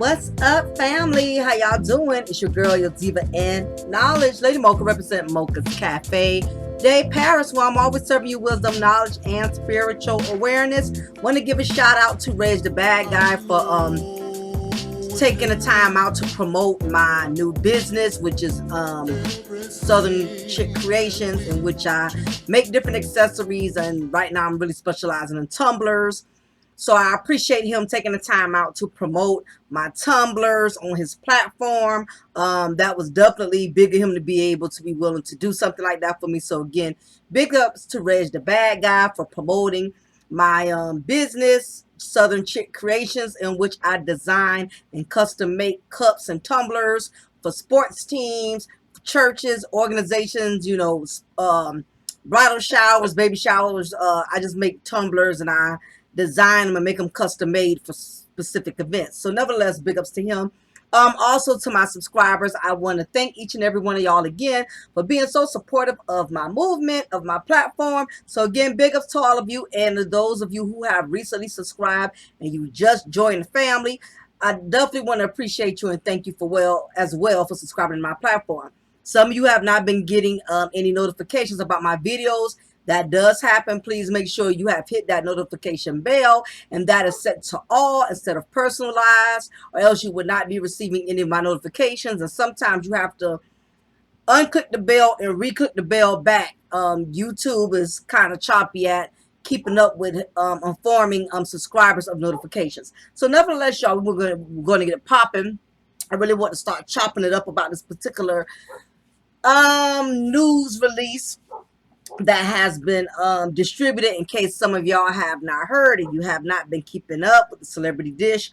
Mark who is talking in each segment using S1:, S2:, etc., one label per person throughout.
S1: What's up, family? How y'all doing? It's your girl, your diva and knowledge, Lady Mocha, representing Mocha's Cafe de Paris, where I'm always serving you wisdom, knowledge, and spiritual awareness. Want to give a shout out to Rage the Bad Guy for taking the time out to promote my new business, which is Southern Chick Creations, in which I make different accessories, and right now I'm really specializing in tumblers. So I appreciate him taking the time out to promote my tumblers on his platform. That was definitely big of him to be able to be willing to do something like that for me. So again, big ups to Reg the Bad Guy for promoting my business, Southern Chick Creations, in which I design and custom make cups and tumblers for sports teams, churches, organizations, bridal showers, baby showers. I just make tumblers and I design them and make them custom made for specific events. So nevertheless, big ups to him. Also to my subscribers, I want to thank each and every one of y'all again for being so supportive of my movement, of my platform. So again, big ups to all of you, and to those of you who have recently subscribed and you just joined the family, I definitely want to appreciate you and thank you as well for subscribing to my platform. Some of you have not been getting any notifications about my videos. That does happen. Please make sure you have hit that notification bell and that is set to all instead of personalized, or else you would not be receiving any of my notifications. And sometimes you have to unclick the bell and re-click the bell back. YouTube is kind of choppy at keeping up with informing subscribers of notifications. So nevertheless, y'all, we're going to get it popping. I really want to start chopping it up about this particular news release that has been distributed, in case some of y'all have not heard and you have not been keeping up with the celebrity dish.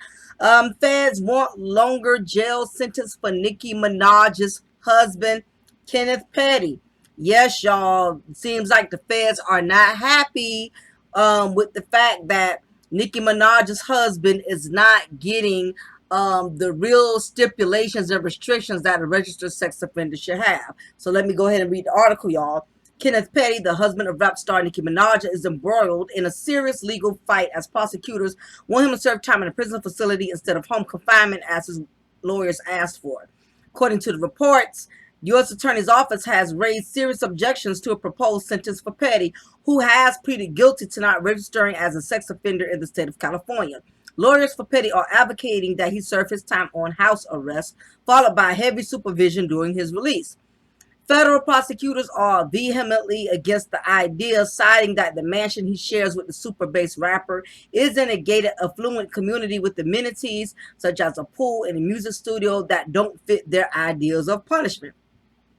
S1: Feds want longer jail sentence for Nicki Minaj's husband, Kenneth Petty. Yes, y'all, seems like the feds are not happy with the fact that Nicki Minaj's husband is not getting the real stipulations and restrictions that a registered sex offender should have. So let me go ahead and read the article, y'all. Kenneth Petty, the husband of rap star Nicki Minaj, is embroiled in a serious legal fight as prosecutors want him to serve time in a prison facility instead of home confinement as his lawyers asked for. According to the reports, U.S. Attorney's Office has raised serious objections to a proposed sentence for Petty, who has pleaded guilty to not registering as a sex offender in the state of California. Lawyers for Petty are advocating that he serve his time on house arrest, followed by heavy supervision during his release. Federal prosecutors are vehemently against the idea, citing that the mansion he shares with the super bass rapper is in a gated, affluent community with amenities such as a pool and a music studio that don't fit their ideas of punishment.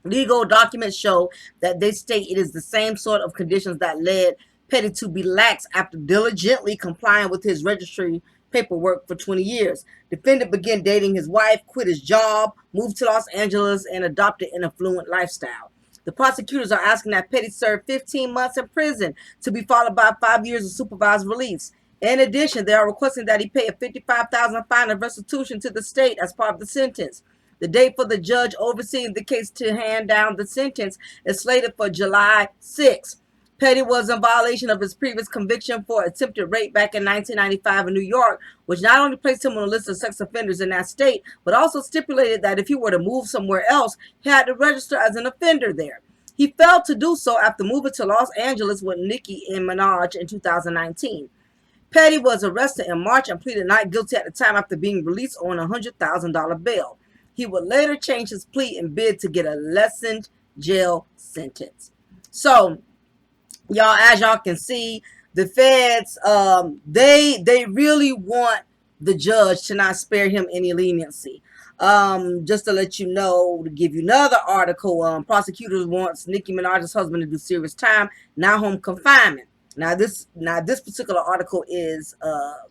S1: Legal documents show that they state it is the same sort of conditions that led Petty to be lax after diligently complying with his registry paperwork for 20 years. Defendant began dating his wife, quit his job, moved to Los Angeles, and adopted an affluent lifestyle. The prosecutors are asking that Petty serve 15 months in prison to be followed by 5 years of supervised release. In addition, they are requesting that he pay a $55,000 fine of restitution to the state as part of the sentence. The date for the judge overseeing the case to hand down the sentence is slated for July 6. Petty was in violation of his previous conviction for attempted rape back in 1995 in New York, which not only placed him on a list of sex offenders in that state, but also stipulated that if he were to move somewhere else, he had to register as an offender there. He failed to do so after moving to Los Angeles with Nicki Minaj in 2019. Petty was arrested in March and pleaded not guilty at the time after being released on a $100,000 bail. He would later change his plea and bid to get a lessened jail sentence. So, y'all, as y'all can see, the feds, they really want the judge to not spare him any leniency. Just to let you know, to give you another article, prosecutors wants Nicki Minaj's husband to do serious time, now home confinement. Now this particular article is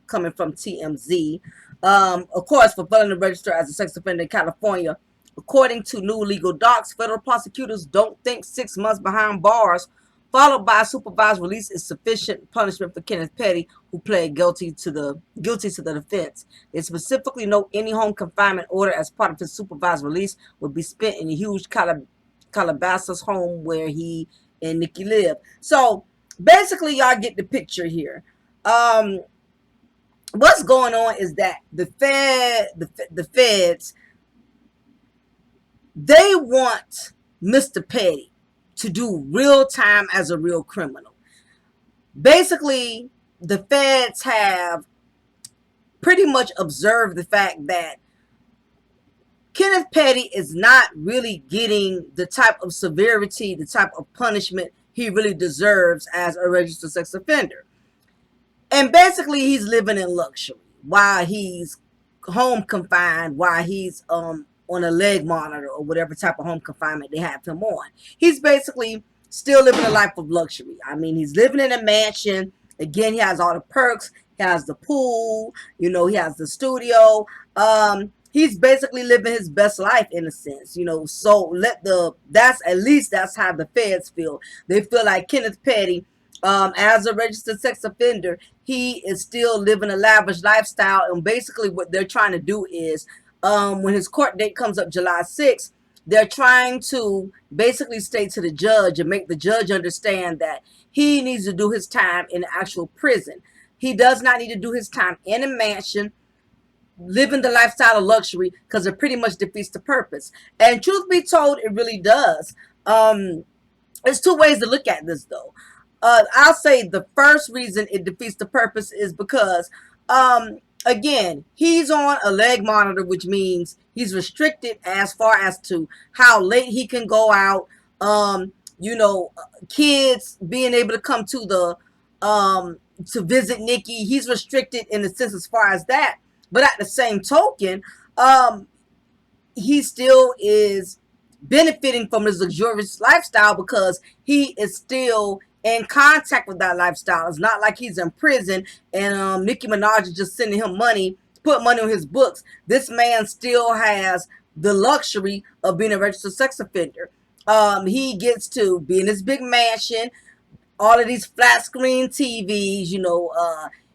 S1: coming from TMZ. Of course, for failing to register as a sex offender in California, according to new legal docs, federal prosecutors don't think 6 months behind bars followed by supervised release is sufficient punishment for Kenneth Petty, who pled guilty to the defense. They specifically note any home confinement order as part of his supervised release would be spent in a huge Calabasas home where he and Nicki live. So basically, y'all get the picture here. what's going on is that the feds, they want Mr. Petty to do real time as a real criminal. Basically, the feds have pretty much observed the fact that Kenneth Petty is not really getting the type of severity, the type of punishment he really deserves as a registered sex offender. And basically, he's living in luxury while he's home confined, while he's on a leg monitor or whatever type of home confinement they have him on. He's basically still living a life of luxury. I mean, he's living in a mansion. Again, he has all the perks. He has the pool. You know, he has the studio. He's basically living his best life in a sense. You know, so that's at least that's how the feds feel. They feel like Kenneth Petty, as a registered sex offender, he is still living a lavish lifestyle. And basically what they're trying to do is, when his court date comes up July 6th, they're trying to basically state to the judge and make the judge understand that he needs to do his time in actual prison. He does not need to do his time in a mansion, living the lifestyle of luxury, because it pretty much defeats the purpose. And truth be told, it really does. There's two ways to look at this, though. I'll say the first reason it defeats the purpose is because, again, he's on a leg monitor, which means he's restricted as far as to how late he can go out. You know, kids being able to come to the to visit Nikki, he's restricted in a sense as far as that. But at the same token, he still is benefiting from his luxurious lifestyle because he is still in contact with that lifestyle. It's not like he's in prison and Nicki Minaj is just sending him money to put money on his books. This man still has the luxury of being a registered sex offender. He gets to be in his big mansion, all of these flat screen TVs, you know.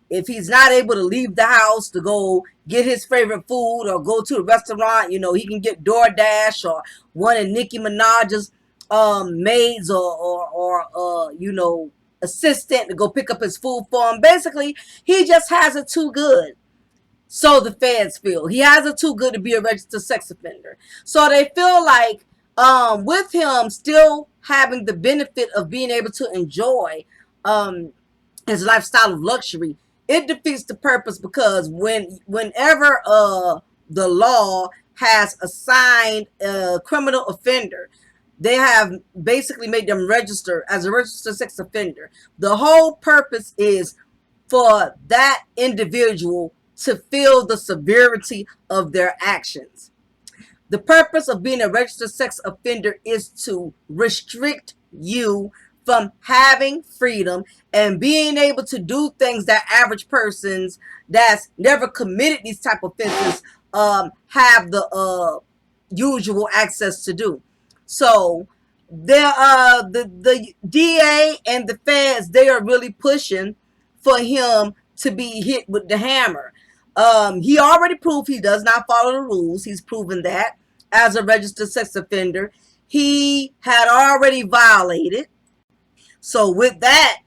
S1: If he's not able to leave the house to go get his favorite food or go to a restaurant, you know, he can get DoorDash or one of Nicki Minaj's maids or you know, assistant to go pick up his food for him. Basically, he just has it too good. So the feds feel he has it too good to be a registered sex offender. So they feel like, with him still having the benefit of being able to enjoy his lifestyle of luxury, it defeats the purpose, because whenever the law has assigned a criminal offender, they have basically made them register as a registered sex offender. The whole purpose is for that individual to feel the severity of their actions. The purpose of being a registered sex offender is to restrict you from having freedom and being able to do things that average persons that's never committed these type of offenses have the usual access to do. So the DA and the feds, they are really pushing for him to be hit with the hammer. He already proved he does not follow the rules. He's proven that as a registered sex offender. He had already violated. So with that,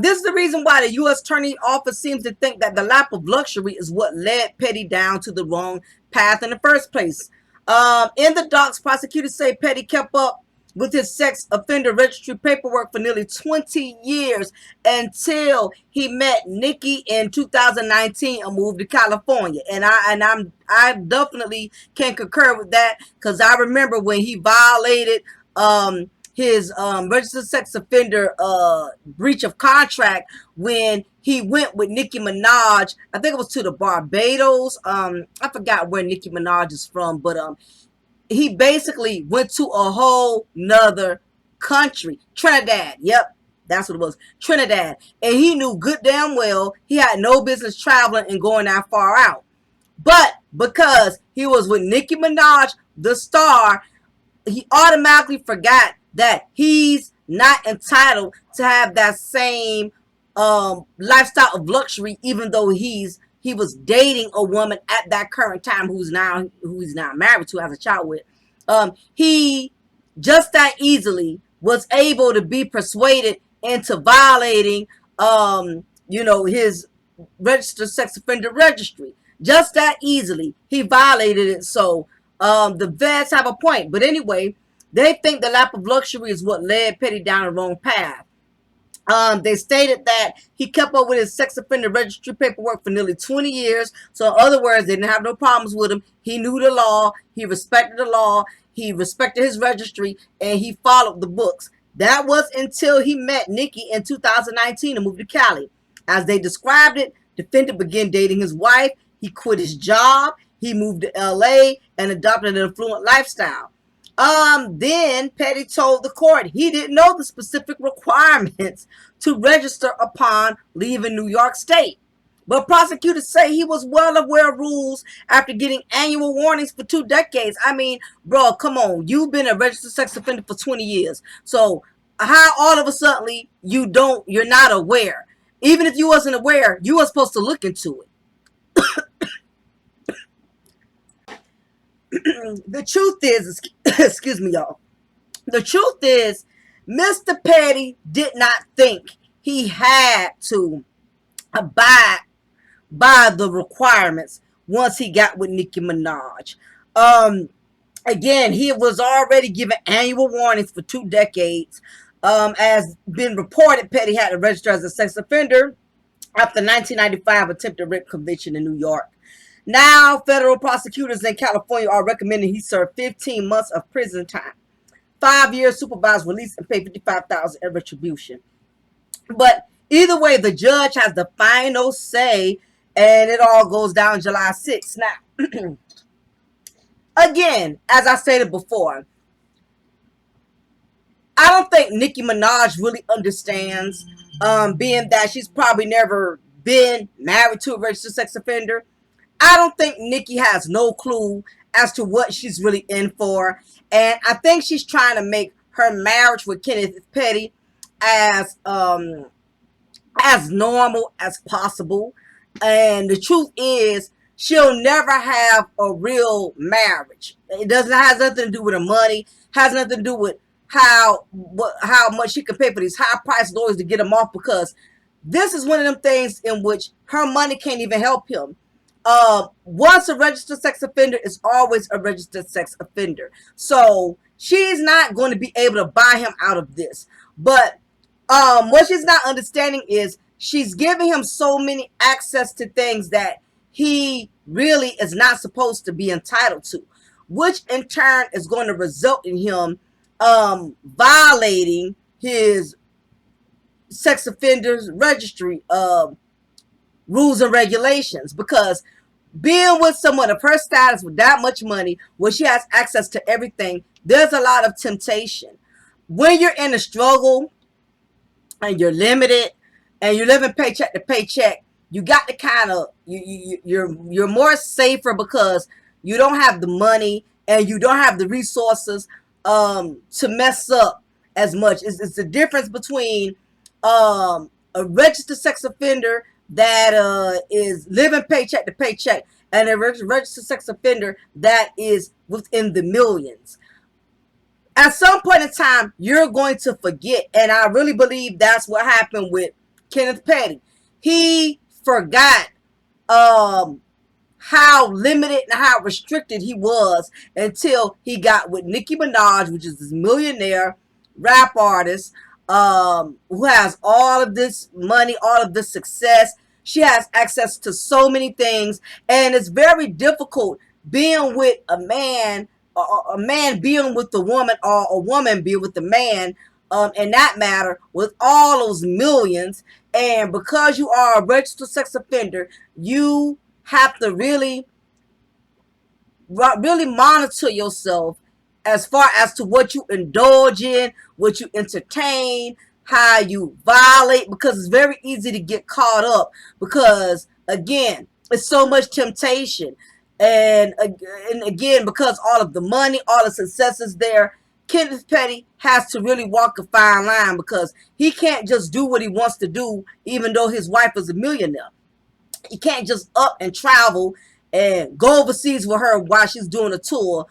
S1: this is the reason why the U.S. Attorney Office seems to think that the lap of luxury is what led Petty down to the wrong path in the first place. In the docs, prosecutors say Petty kept up with his sex offender registry paperwork for nearly 20 years until he met Nikki in 2019 and moved to California. And I definitely can concur with that, because I remember when he violated his registered sex offender breach of contract when he went with Nicki Minaj. I think it was to the Barbados. I forgot where Nicki Minaj is from, but he basically went to a whole nother country. Trinidad. Yep, that's what it was. Trinidad. And he knew good damn well he had no business traveling and going that far out. But because he was with Nicki Minaj, the star, he automatically forgot that he's not entitled to have that same lifestyle of luxury, even though he was dating a woman at that current time who he's now married to, has a child with. He just that easily was able to be persuaded into violating, you know, his registered sex offender registry. Just that easily. He violated it. So the vets have a point. But anyway, they think the lap of luxury is what led Petty down the wrong path. They stated that he kept up with his sex offender registry paperwork for nearly 20 years. So, in other words, they didn't have no problems with him. He knew the law. He respected the law. He respected his registry, and he followed the books. That was until he met Nikki in 2019 and moved to Cali. As they described it, defendant began dating his wife. He quit his job. He moved to LA and adopted an affluent lifestyle. Then Petty told the court he didn't know the specific requirements to register upon leaving New York State. But prosecutors say he was well aware of rules after getting annual warnings for 2 decades. I mean, bro, come on. You've been a registered sex offender for 20 years. So how all of a sudden you're not aware? Even if you wasn't aware, you were supposed to look into it. The truth is, excuse me, y'all. The truth is, Mr. Petty did not think he had to abide by the requirements once he got with Nicki Minaj. Again, he was already given annual warnings for 2 decades. As been reported, Petty had to register as a sex offender after 1995 attempted rape conviction in New York. Now, federal prosecutors in California are recommending he serve 15 months of prison time, 5 years supervised release, and pay $55,000 in retribution. But either way, the judge has the final say, and it all goes down July 6th. Now, again, as I stated before, I don't think Nicki Minaj really understands, being that she's probably never been married to a registered sex offender. I don't think Nicki has no clue as to what she's really in for. And I think she's trying to make her marriage with Kenneth Petty as normal as possible. And the truth is, she'll never have a real marriage. It doesn't has nothing to do with her money, has nothing to do with how much she can pay for these high priced lawyers to get him off, because this is one of them things in which her money can't even help him. Once a registered sex offender is always a registered sex offender. So she's not going to be able to buy him out of this. But what she's not understanding is she's giving him so many access to things that he really is not supposed to be entitled to, which in turn is going to result in him violating his sex offenders registry rules and regulations, because being with someone of her status with that much money, where she has access to everything, there's a lot of temptation. When you're in a struggle and you're limited and you're living paycheck to paycheck, you got to kind of you're more safer because you don't have the money and you don't have the resources to mess up as much. It's the difference between a registered sex offender that is living paycheck to paycheck and a registered sex offender that is within the millions. At some point in time, you're going to forget, and I really believe that's what happened with Kenneth Petty. He forgot how limited and how restricted he was until he got with Nicki Minaj, which is this millionaire rap artist who has all of this money, all of this success. She has access to so many things, and it's very difficult being with a man being with a woman, or a woman being with a man in that matter, with all those millions. And because you are a registered sex offender, you have to really monitor yourself as far as to what you indulge in, what you entertain, how you violate, because it's very easy to get caught up, because again, it's so much temptation. And again, because all of the money, all the success is there, Kenneth Petty has to really walk a fine line, because he can't just do what he wants to do, even though his wife is a millionaire. He can't just up and travel and go overseas with her while she's doing a tour.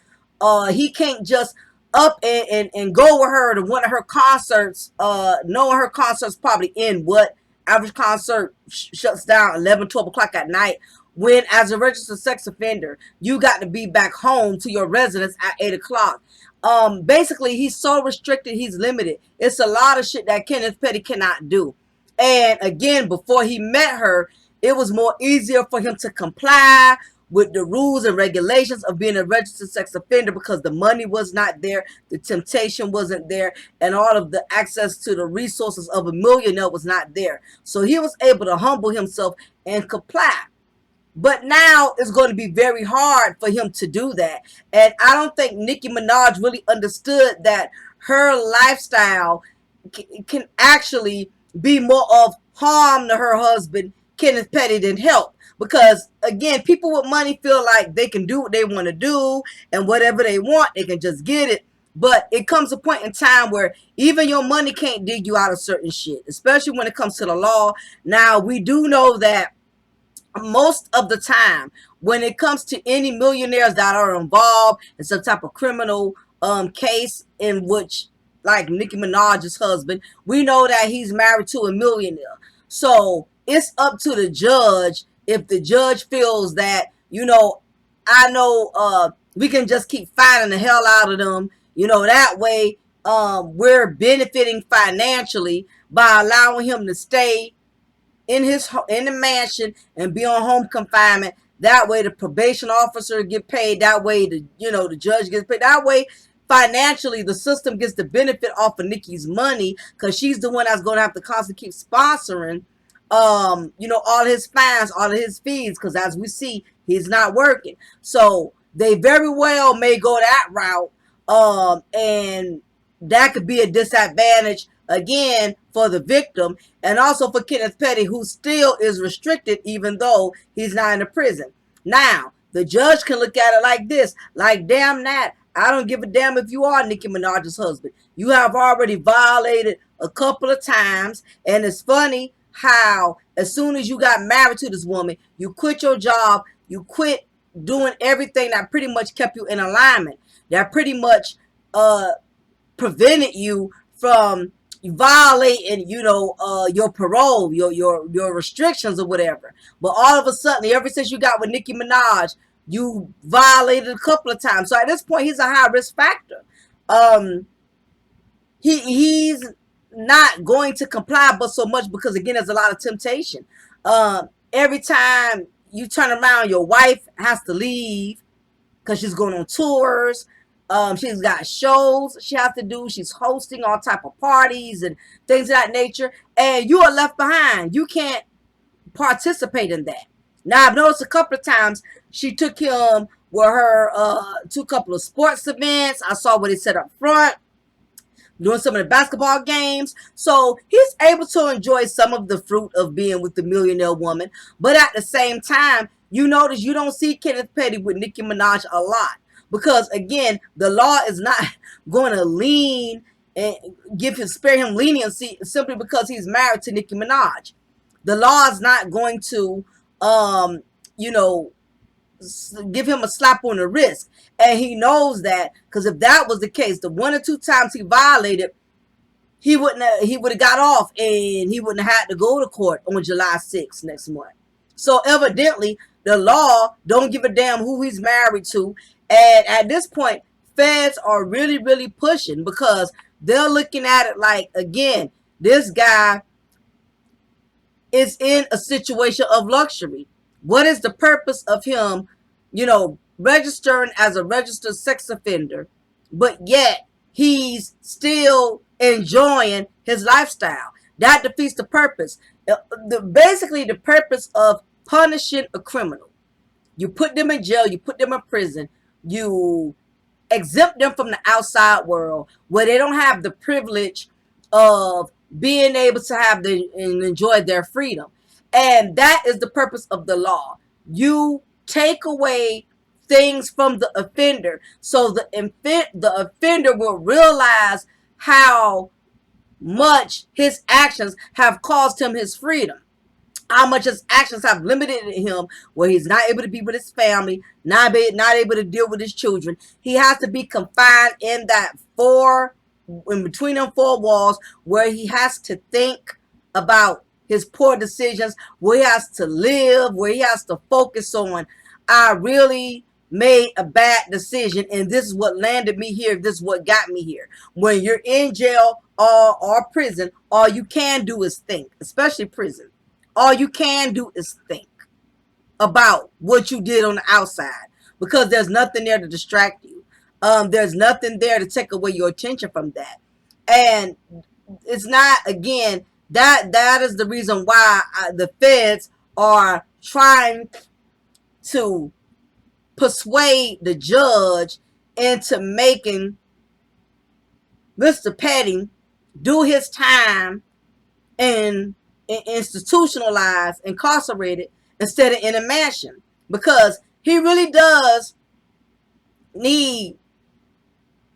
S1: He can't just up and go with her to one of her concerts, knowing her concerts probably end average concert shuts down 11, 12 o'clock at night. When, as a registered sex offender, you got to be back home to your residence at 8 o'clock. Basically, he's so restricted, he's limited. It's a lot of shit that Kenneth Petty cannot do. And again, before he met her, it was more easier for him to comply with the rules and regulations of being a registered sex offender because the money was not there, the temptation wasn't there, and all of the access to the resources of a millionaire was not there. So he was able to humble himself and comply. But now it's going to be very hard for him to do that. And I don't think Nicki Minaj really understood that her lifestyle can actually be more of harm to her husband, Kenneth Petty, than help. Because again, people with money feel like they can do what they want to do, and whatever they want, they can just get it. But it comes a point in time where even your money can't dig you out of certain shit, especially when it comes to the law. Now, we do know that most of the time when it comes to any millionaires that are involved in some type of criminal case, in which, like Nicki Minaj's husband, we know that he's married to a millionaire. So it's up to the judge. If the judge feels that, I know we can just keep fining the hell out of them, that way we're benefiting financially by allowing him to stay in the mansion and be on home confinement. That way the probation officer get paid. That way the judge gets paid. That way financially the system gets the benefit off of Nicki's money, because she's the one that's going to have to constantly keep sponsoring all his fines, all of his fees, because as we see, he's not working. So they very well may go that route, and that could be a disadvantage again for the victim, and also for Kenneth Petty, who still is restricted even though he's not in a prison. Now, the judge can look at it like this, like, damn that, I don't give a damn if you are Nicki Minaj's husband. You have already violated a couple of times, and it's funny how as soon as you got married to this woman, you quit your job, you quit doing everything that pretty much kept you in alignment, that pretty much prevented you from violating, your parole, your restrictions or whatever. But all of a sudden, ever since you got with Nicki Minaj, you violated a couple of times. So at this point, he's a high risk factor. He's not going to comply, but so much because again, there's a lot of temptation. Every time you turn around, your wife has to leave because she's going on tours. She's got shows she has to do. She's hosting all type of parties and things of that nature. And you are left behind. You can't participate in that. Now, I've noticed a couple of times she took him with her to a couple of sports events. I saw what he said up front, doing some of the basketball games. So he's able to enjoy some of the fruit of being with the millionaire woman. But at the same time, you notice you don't see Kenneth Petty with Nicki Minaj a lot. Because again, the law is not going to lean and spare him leniency simply because he's married to Nicki Minaj. The law is not going to, give him a slap on the wrist. And he knows that, because if that was the case, the 1 or 2 times he violated, he would have got off and he wouldn't have had to go to court on July 6th next month. So evidently, the law don't give a damn who he's married to. And at this point, feds are really, really pushing because they're looking at it like, again, this guy is in a situation of luxury. What is the purpose of him, registering as a registered sex offender, but yet he's still enjoying his lifestyle? That defeats the purpose. Basically, the purpose of punishing a criminal. You put them in jail, you put them in prison, you exempt them from the outside world where they don't have the privilege of being able to have and enjoy their freedom. And that is the purpose of the law. You take away things from the offender so the offender will realize how much his actions have cost him his freedom. How much his actions have limited him, where he's not able to be with his family, not able to deal with his children. He has to be confined in between them 4 walls, where he has to think about his poor decisions, where he has to live, where he has to focus on, I really made a bad decision, and this is what landed me here. This is what got me here. When you're in jail or prison, all you can do is think, especially prison. All you can do is think about what you did on the outside, because there's nothing there to distract you. There's nothing there to take away your attention from that. And it's not, again, that is the reason why the feds are trying to persuade the judge into making Mr. Petty do his time and institutionalized, incarcerated, instead of in a mansion, because he really does need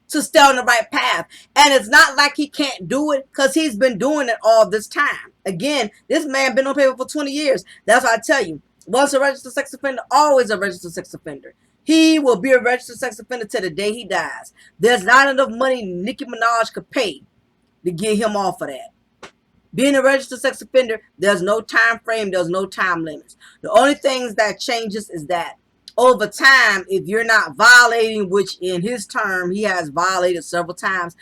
S1: to stay on the right path. And it's not like he can't do it, because he's been doing it all this time. Again, this man been on paper for 20 years. That's why I tell you, once a registered sex offender, always a registered sex offender. He will be a registered sex offender till the day he dies. There's not enough money Nicki Minaj could pay to get him off of that. Being a registered sex offender, there's no time frame, there's no time limits. The only things that changes is that over time, if you're not violating, which in his term he has violated several times,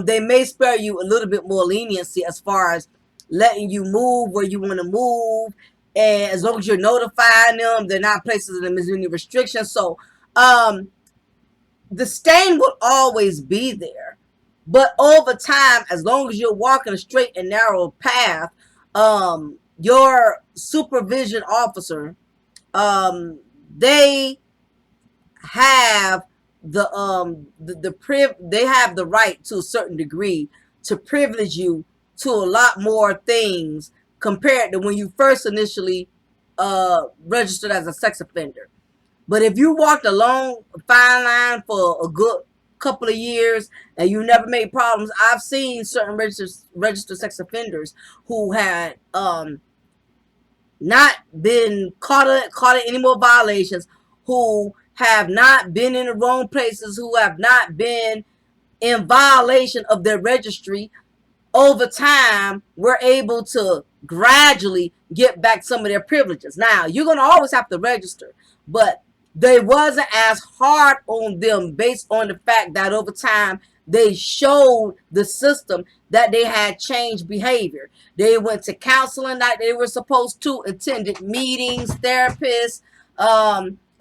S1: they may spare you a little bit more leniency as far as letting you move where you want to move, and as long as you're notifying them, they're not placing them as any restrictions. So the stain will always be there. But over time, as long as you're walking a straight and narrow path, your supervision officer, they have they have the right to a certain degree to privilege you to a lot more things compared to when you first initially registered as a sex offender. But if you walked a long fine line for a good couple of years and you never made problems, I've seen certain registered sex offenders who had not been caught in any more violations, who have not been in the wrong places, who have not been in violation of their registry. Over time, we're able to gradually get back some of their privileges. Now, you're going to always have to register, but they wasn't as hard on them based on the fact that over time they showed the system that they had changed behavior. They went to counseling like they were supposed to, attended meetings, therapists,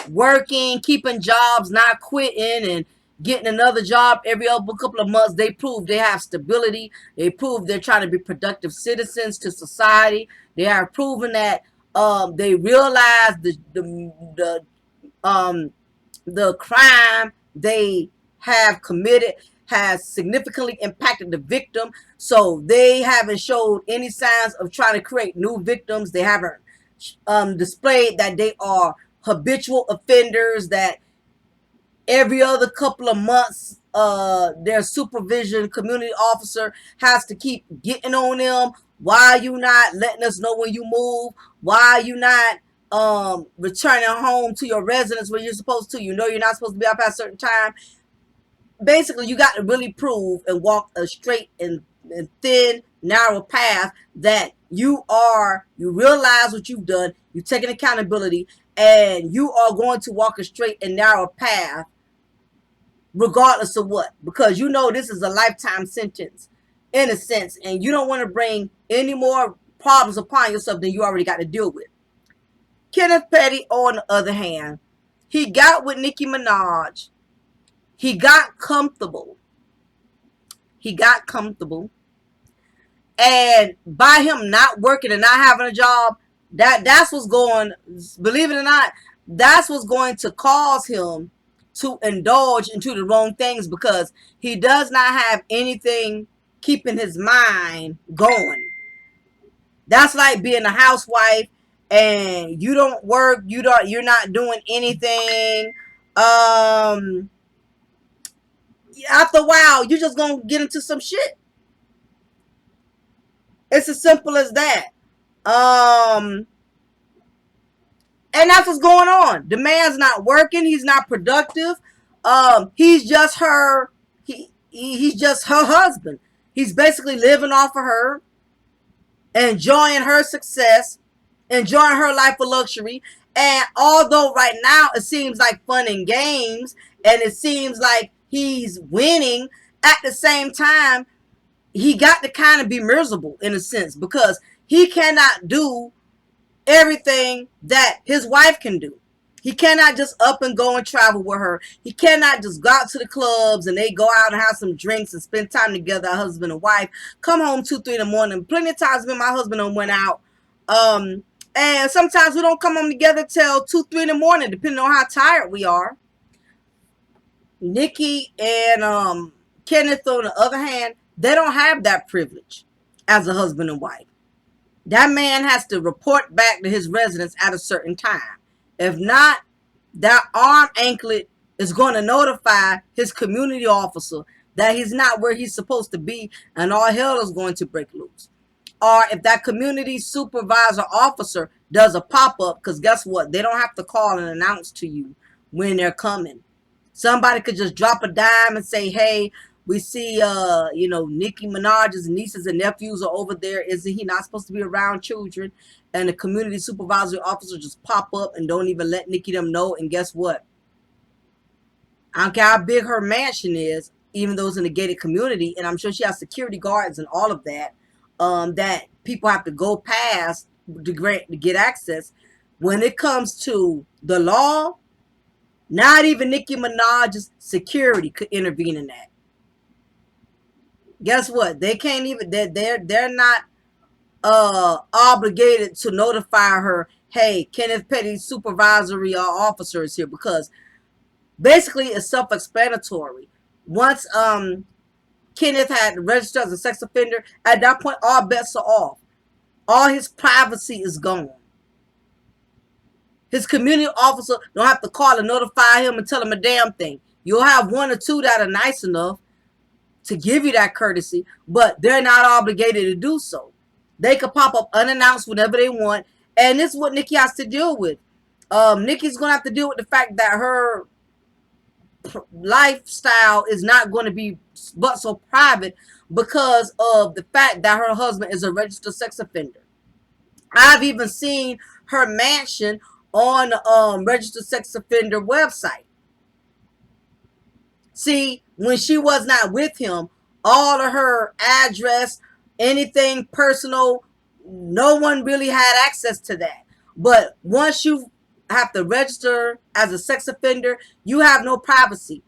S1: working, keeping jobs, not quitting, and getting another job every other couple of months. They proved they have stability. They proved they're trying to be productive citizens to society. They have proven that they realize the crime they have committed has significantly impacted the victim. So they haven't showed any signs of trying to create new victims. They haven't displayed that they are habitual offenders, that every other couple of months their supervision community officer has to keep getting on them. Why are you not letting us know when you move? Why are you not returning home to your residence when you're supposed to? You know you're not supposed to be out past a certain time. Basically, you got to really prove and walk a straight and thin, narrow path that you realize what you've done, you're taking accountability, and you are going to walk a straight and narrow path regardless of what, because you know this is a lifetime sentence in a sense, and you don't want to bring any more problems upon yourself than you already got to deal with. Kenneth Petty, on the other hand, he got with Nicki Minaj. He got comfortable. And by him not working and not having a job, that's what's going, believe it or not, that's what's going to cause him to indulge into the wrong things, because he does not have anything keeping his mind going. That's like being a housewife and you don't work, you're not doing anything. After a while, you're just gonna get into some shit. It's as simple as that. And that's what's going on. The man's not working. He's not productive. He's just her. He's just her husband. He's basically living off of her. enjoying her success, enjoying her life of luxury. And although right now it seems like fun and games and it seems like he's winning, at the same time, he got to kind of be miserable in a sense because he cannot do everything that his wife can do. He cannot just up and go and travel with her. He cannot just go out to the clubs and they go out and have some drinks and spend time together, husband and wife. Come home 2, 3 in the morning. Plenty of times me and my husband went out. And sometimes we don't come home together till 2, 3 in the morning, depending on how tired we are. Nikki and Kenneth, on the other hand, they don't have that privilege as a husband and wife. That man has to report back to his residence at a certain time. If not, that armed anklet is going to notify his community officer that he's not where he's supposed to be, and all hell is going to break loose. Or if that community supervisor officer does a pop-up, because guess what? They don't have to call and announce to you when they're coming. Somebody could just drop a dime and say, hey, we see, Nicki Minaj's nieces and nephews are over there. Isn't he not supposed to be around children? And the community supervisory officer just pop up and don't even let Nicki them know. And guess what? I don't care how big her mansion is, even though it's in a gated community, and I'm sure she has security guards and all of that, that people have to go past to get access. When it comes to the law, not even Nicki Minaj's security could intervene in that. Guess what? They can't even. They're not obligated to notify her. Hey, Kenneth Petty's supervisory officer is here, because basically it's self-explanatory. Once Kenneth had registered as a sex offender, at that point all bets are off. All his privacy is gone. His community officer don't have to call and notify him and tell him a damn thing. You'll have 1 or 2 that are nice enough to give you that courtesy, but they're not obligated to do so. They could pop up unannounced whenever they want, and this is what Nikki has to deal with. Nikki's going to have to deal with the fact that her lifestyle is not going to be but so private because of the fact that her husband is a registered sex offender. I've even seen her mansion on the registered sex offender website. See, when she was not with him, all of her address, anything personal, no one really had access to that. But once you have to register as a sex offender, you have no privacy.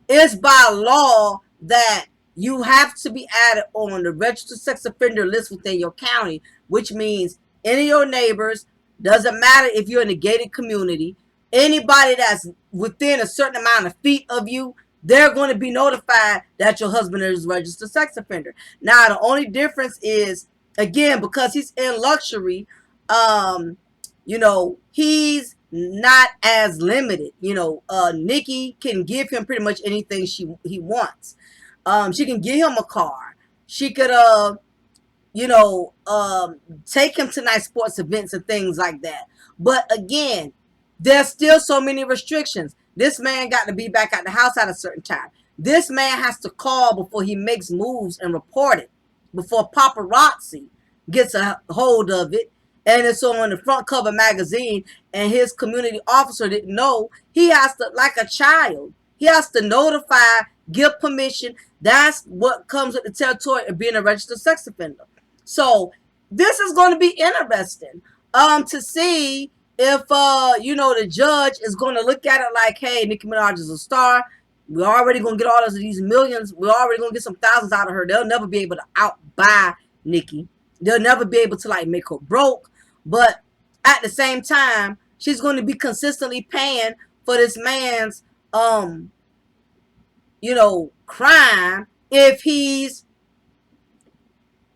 S1: It's by law that you have to be added on the registered sex offender list within your county, which means any of your neighbors, doesn't matter if you're in a gated community, anybody that's within a certain amount of feet of you, they're going to be notified that your husband is a registered sex offender. Now, the only difference is, again, because he's in luxury, he's not as limited. Nikki can give him pretty much anything he wants. She can give him a car. She could, take him to nice sports events and things like that. But again, there's still so many restrictions. This man got to be back at the house at a certain time. This man has to call before he makes moves and report it, before paparazzi gets a hold of it. And it's on the front cover magazine, and his community officer didn't know. He has to, like a child, he has to notify, give permission. That's what comes with the territory of being a registered sex offender. So this is going to be interesting to see if, the judge is going to look at it like, hey, Nicki Minaj is a star. We're already going to get all of these millions. We're already going to get some thousands out of her. They'll never be able to outbuy Nicki. They'll never be able to, make her broke. But at the same time, she's going to be consistently paying for this man's, crime if he's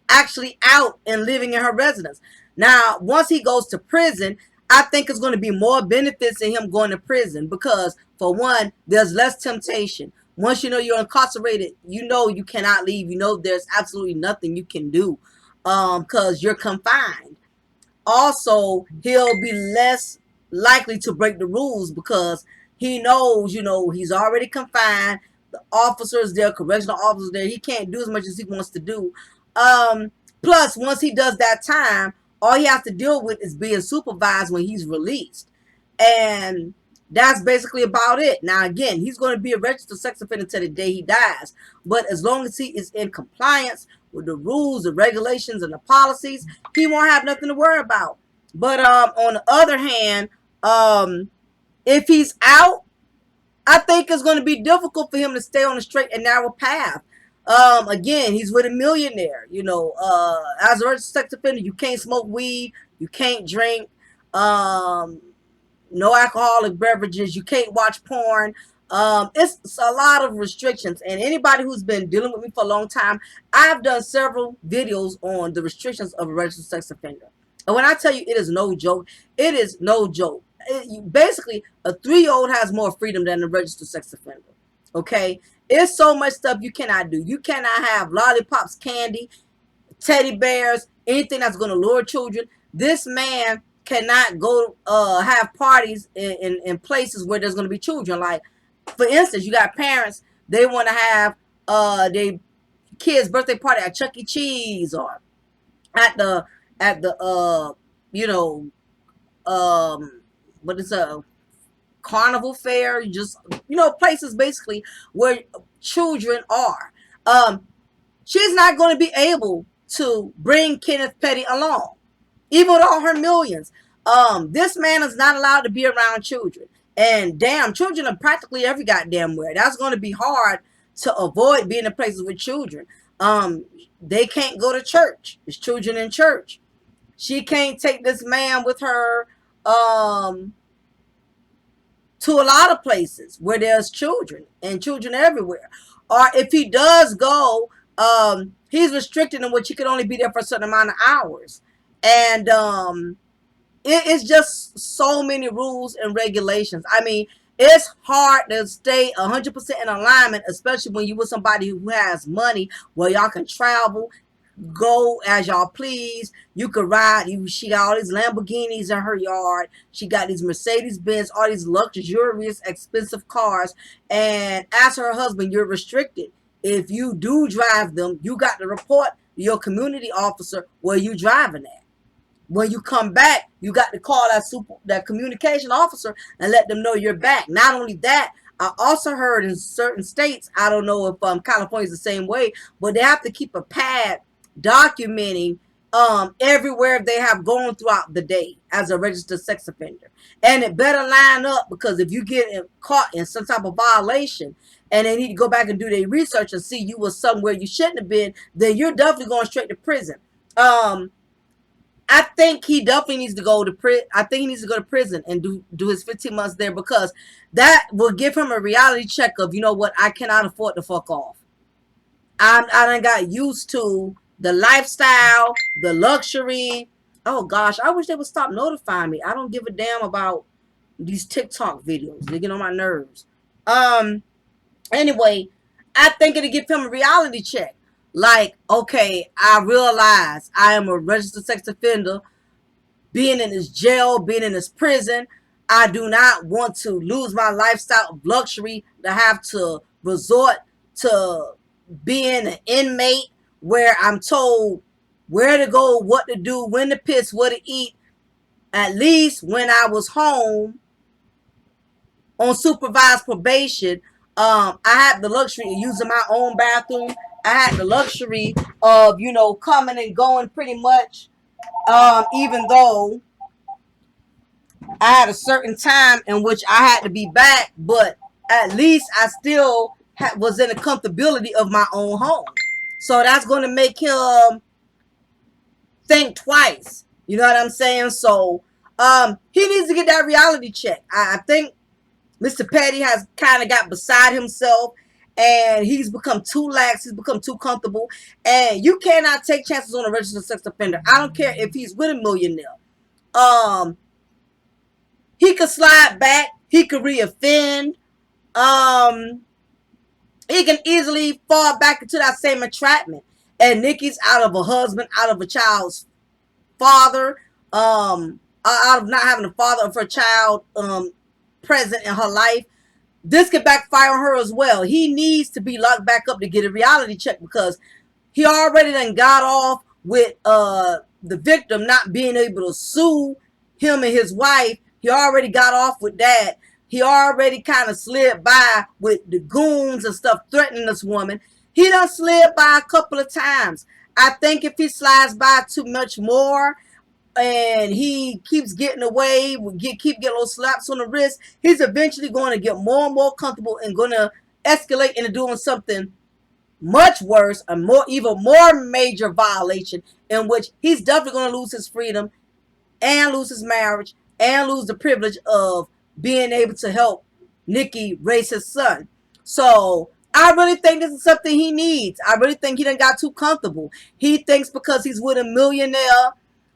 S1: actually out and living in her residence. Now, once he goes to prison, I think it's going to be more benefits in him going to prison because, for one, there's less temptation. Once you know you're incarcerated, you know you cannot leave. You know there's absolutely nothing you can do because you're confined. Also, he'll be less likely to break the rules because he knows, he's already confined. The officers there, correctional officers there, he can't do as much as he wants to do. Plus, once he does that time, all he has to deal with is being supervised when he's released. And that's basically about it. Now, again, he's going to be a registered sex offender until the day he dies. But as long as he is in compliance with the rules, the regulations, and the policies, he won't have nothing to worry about. But on the other hand, if he's out, I think it's going to be difficult for him to stay on the straight and narrow path. Again, he's with a millionaire. You know, as a registered sex offender, you can't smoke weed, you can't drink, no alcoholic beverages, you can't watch porn. It's a lot of restrictions, and anybody who's been dealing with me for a long time, I've done several videos on the restrictions of a registered sex offender. And when I tell you it is no joke, it is no joke. Basically, a 3-year-old has more freedom than a registered sex offender. Okay? It's so much stuff you cannot do. You cannot have lollipops, candy, teddy bears, anything that's going to lure children. This man cannot go have parties in places where there's going to be children. Like, for instance, you got parents, they want to have their kids' birthday party at Chuck E. Cheese or at the you know, what is a carnival fair, just, you know, places basically where children are. She's not going to be able to bring Kenneth Petty along, even with all her millions. This man is not allowed to be around children. And damn, children are practically every goddamn where. That's going to be hard to avoid being in places with children. They can't go to church. There's children in church. She can't take this man with her to a lot of places where there's children and children everywhere. Or if he does go, he's restricted in which he can only be there for a certain amount of hours. And it's just so many rules and regulations. I mean, it's hard to stay 100% in alignment, especially when you with somebody who has money where y'all can travel, go as y'all please. You could ride. She got all these Lamborghinis in her yard. She got these Mercedes Benz, all these luxurious, expensive cars. And as her husband, you're restricted. If you do drive them, you got to report to your community officer where you driving at. When you come back, you got to call that communication officer and let them know you're back. Not only that, I also heard in certain states, I don't know if California's the same way, but they have to keep a pad documenting everywhere they have gone throughout the day as a registered sex offender. And it better line up, because if you get caught in some type of violation and they need to go back and do their research and see you was somewhere you shouldn't have been, then you're definitely going straight to prison. I think he definitely needs to go to prison. I think he needs to go to prison and do his 15 months there, because that will give him a reality check of, you know what, I cannot afford to fuck off. I done got used to the lifestyle, the luxury. Oh gosh, I wish they would stop notifying me. I don't give a damn about these TikTok videos. They get on my nerves. Anyway, I think it'll give him a reality check. Like, okay, I realize I am a registered sex offender, being in this jail, being in this prison. I do not want to lose my lifestyle of luxury to have to resort to being an inmate where I'm told where to go, what to do, when to piss, what to eat. At least when I was home on supervised probation, I had the luxury of using my own bathroom. I had the luxury of, you know, coming and going pretty much, even though I had a certain time in which I had to be back, but at least I still was in the comfortability of my own home. So that's going to make him think twice. You know what I'm saying? So he needs to get that reality check. I think Mr. Petty has kind of got beside himself, and he's become too lax. He's become too comfortable. And you cannot take chances on a registered sex offender. I don't care if he's with a millionaire. He could slide back. He could reoffend. He can easily fall back into that same entrapment. And Nikki's out of a husband, out of a child's father, out of not having a father of her child present in her life. This could backfire on her as well. He needs to be locked back up to get a reality check, because he already done got off with the victim not being able to sue him and his wife. He already got off with that. He already kind of slid by with the goons and stuff threatening this woman. He done slid by a couple of times. I think if he slides by too much more and he keeps getting away, keep getting little slaps on the wrist, he's eventually going to get more and more comfortable and going to escalate into doing something much worse, a even more major violation in which he's definitely going to lose his freedom and lose his marriage and lose the privilege of being able to help Nikki raise his son. So I really think this is something he needs. I really think he done got too comfortable. He thinks because he's with a millionaire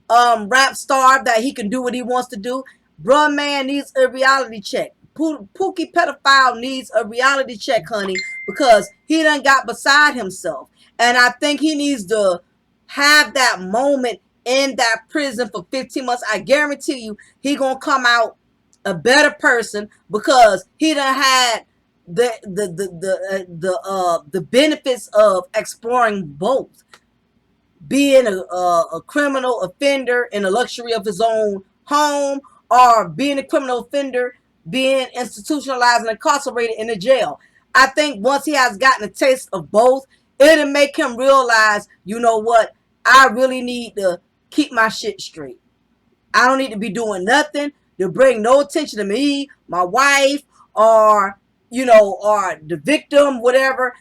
S1: rap star that he can do what he wants to do. Bruh, man needs a reality check. Pookie pedophile needs a reality check, honey, because he done got beside himself. And I think he needs to have that moment in that prison for 15 months. I guarantee you he gonna come out a better person because he done had the benefits of exploring both, being a criminal offender in the luxury of his own home, or being a criminal offender, being institutionalized and incarcerated in a jail. I think once he has gotten a taste of both, it'll make him realize, you know what, I really need to keep my shit straight. I don't need to be doing nothing to bring no attention to me, my wife, or or the victim, whatever.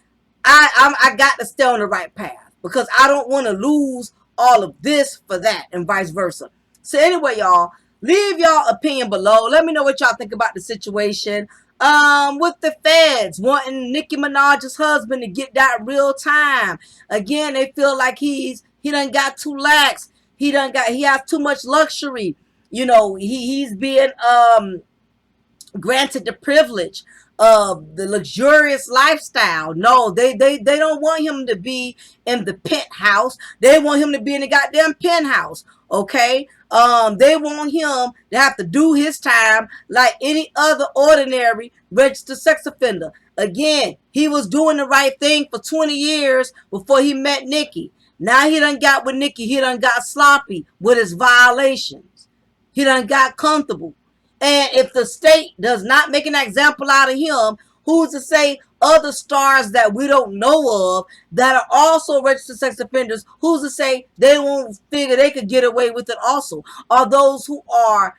S1: I got to stay on the right path because I don't want to lose all of this for that, and vice versa. So anyway, y'all, leave y'all opinion below. Let me know what y'all think about the situation. With the feds wanting Nicki Minaj's husband to get that real time. Again, they feel like he done got too lax. He has too much luxury. He's being granted the privilege of the luxurious lifestyle. No, they don't want him to be in the penthouse. They want him to be in the goddamn penthouse. Okay? They want him to have to do his time like any other ordinary registered sex offender. Again, he was doing the right thing for 20 years before he met Nikki. Now he done got with Nikki. He done got sloppy with his violations. He done got comfortable. And if the state does not make an example out of him, who's to say other stars that we don't know of that are also registered sex offenders, who's to say they won't figure they could get away with it also? Or those who are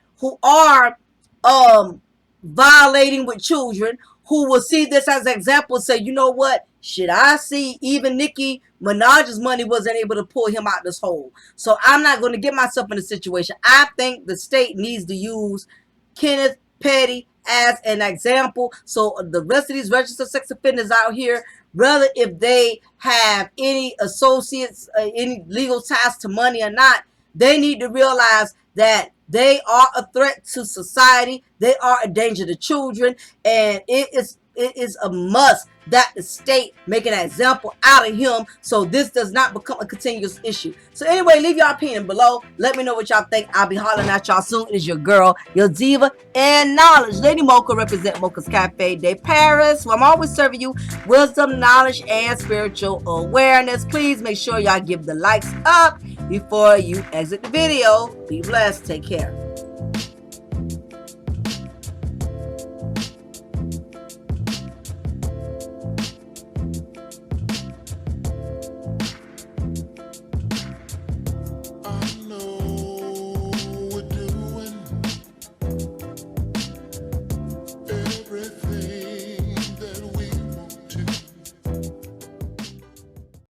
S1: violating with children, who will see this as an example and say, you know what? Shit, I see even Nicki Minaj's money wasn't able to pull him out this hole. So I'm not going to get myself in a situation. I think the state needs to use Kenneth Petty as an example, so the rest of these registered sex offenders out here, whether if they have any associates, any legal ties to money or not, they need to realize that they are a threat to society. They are a danger to children, and it is a must that the state make an example out of him so this does not become a continuous issue. So anyway, leave your opinion below. Let me know what y'all think. I'll be hollering at y'all soon. It is your girl, your diva and knowledge, Lady Mocha, represent Mocha's Cafe de Paris, where I'm always serving you wisdom, knowledge, and spiritual awareness. Please make sure y'all give the likes up before you exit the video. Be blessed. Take care.